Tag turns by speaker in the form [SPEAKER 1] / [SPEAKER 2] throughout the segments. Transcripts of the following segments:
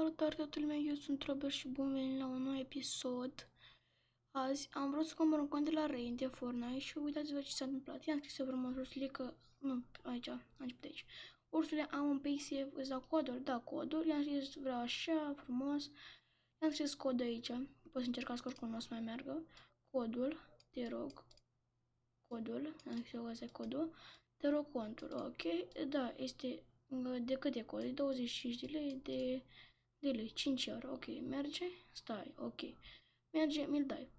[SPEAKER 1] Salutare toată lumea, eu sunt Robert și bun venit la un nou episod. Azi am vrut să cumpăr un cont de la Rain de Fortnite și uitați-vă ce s-a întâmplat. I-am scris frumos ursule că... Nu, aici, am început aici. Ursule, am un paysafe, îți dau codul? Da, codul. I-am scris, vreau așa, frumos. I-am scris codul aici. Poți încerca că oricum nu o să mai meargă. Codul, te rog. Codul, am scris că ăsta e codul. Te rog contul, ok. Da, este... De cât e codul? 25 de lei de lei, 5 euro, ok, merge, stai, ok, merge, mi-l dai.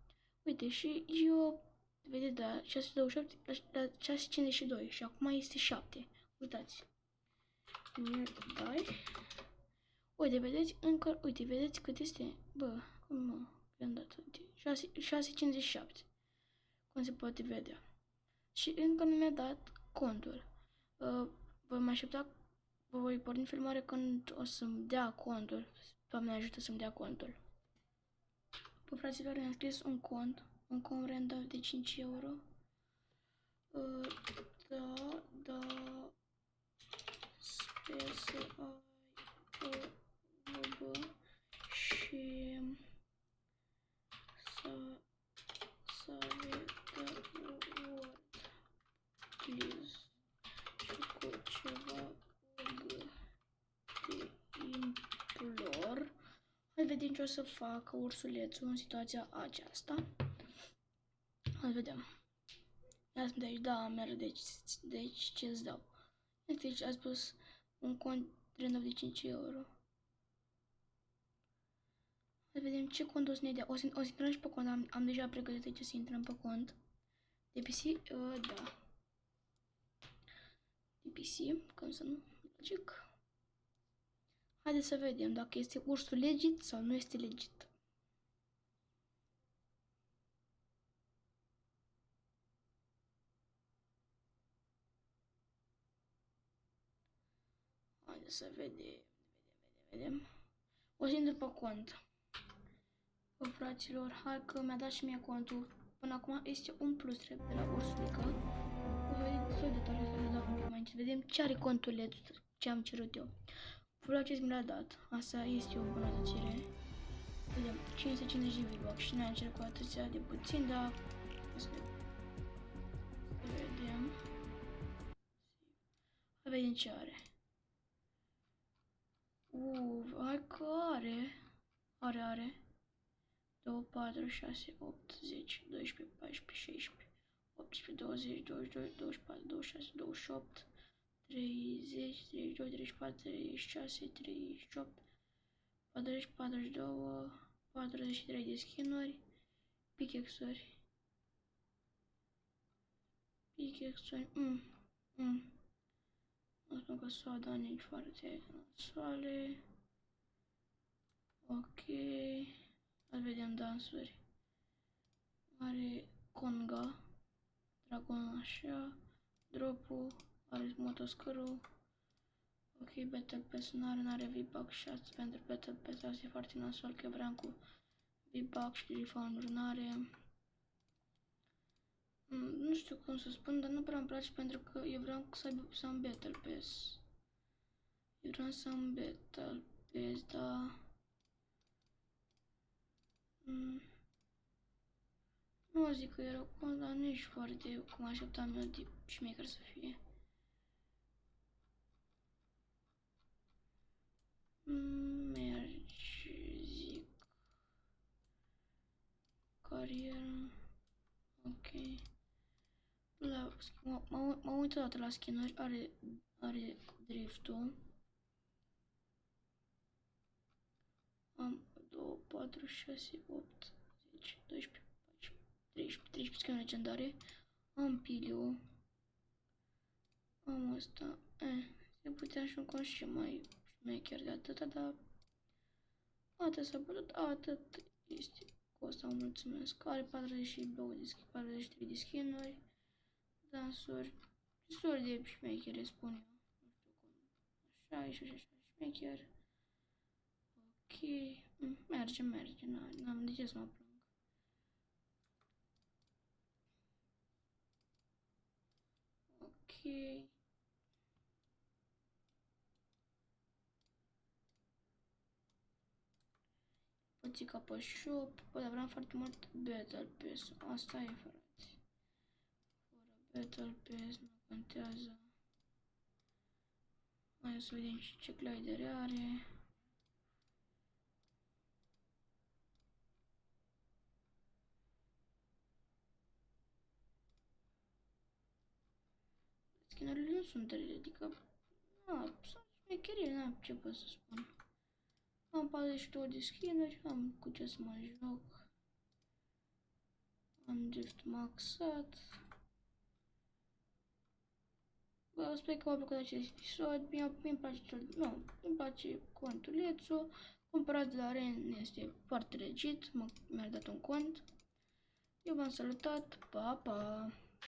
[SPEAKER 1] Uite, și eu, vedeți, da, 628 la 652 și acum este 7. Uitați, mi-l dai. Uite, vedeți, încă, uite, vedeți cât este, bă, cum mă, i-am dat, uite, 657, cum se poate vedea. Și încă nu mi-a dat contul. Vă mai aștepta, vă voi porni filmare când o să-mi dea contul. Doamne ajută să-mi dea contul. Bă, fraților, mi-am scris un cont random de 5 euro. Da, sper să ai și să vedă word, please. Și cu ceva de implor. Hai vedem ce o să facă ursulețul în situația aceasta. Hai vedem. Ia să deci, da, merg, deci ce-ți dau? Deci a spus un cont random de 5 euro. Hai vedem ce cont o să ne dea. O să intrăm și pe cont, am deja pregătit aici să intrăm pe cont. De PC, da. De PC, cum să nu, logic. Haideți să vedem dacă este ursul legit sau nu este legit. Haideți să vedem. O să intru pe cont. Bă, fraților, hai că mi-a dat și mie contul. Până acum este un plus de la ursulică. O vedeți tot detaliul să le dau un pic mai încet. Vedem ce are contul ce am cerut eu. Vreau ce mi l-a dat. Asta este o îmbunătățire. Vedem, 550 de V-Bucks și n-am cerut cu atâția de puțin, dar... Să vedem. Să vedem ce are. Hai că are. Are. 2, 4, 6, 8, 10, 12, 14, 16, 18, 20, 22, 24, 26, 28, 30, 32, 34, 36, 38, 40, 42, 43 de skin-uri, pickaxe-uri. Nu spun că s-au dat nici foarte nasoale. Ok. Hai vedem dansuri. Are conga, dragon așa, dropul, are motoscărul. Ok, Battle Pass n-are V-Bucks shots pentru Battle Pass, asta e foarte nasol că vreau cu V-Bucks și refund-uri n-are. Nu știu cum să spun, dar nu prea îmi place pentru că eu vreau să am Battle Pass. Eu vreau să am Battle Pass, dar... Nu zic că era cont, dar nici foarte cum așteptam eu de șmecher să fie. Merge, zic. Carieră. Ok. M-am uitat odată la skin-uri. Are driftul. Am 2, 4, 6, 8, 10, 12, 14, 13 skin legendare. Am Piliu. Am asta. Se putea și un cont și mai șmecher de atâta, dar atât s-a putut, atât este cu asta, mulțumesc. Are 43 de skin-uri, dansuri, destul de șmechere, spun eu. Nu știu cum. Așa și așa șmecher. Ok, merge, n-am de ce să mă plâng. Ok. Pățica pe shop. Bă, dar vreau foarte mult Battle Pass. Asta e, frate. Fără Battle Pass nu contează. Hai să vedem și ce glidere are. Schinurile nu sunt rele, adică... Na, sunt șmecherie, na, ce pot să spun. Am 42 de skinuri, am cu ce să mă joc. Am drift maxat. Bă, sper că v-a plăcut acest episod. Mi-mi place, nu, îmi place contulețul. Cumpărat de la Ren este foarte legit, mi-a dat un cont. Eu v-am salutat, pa, pa!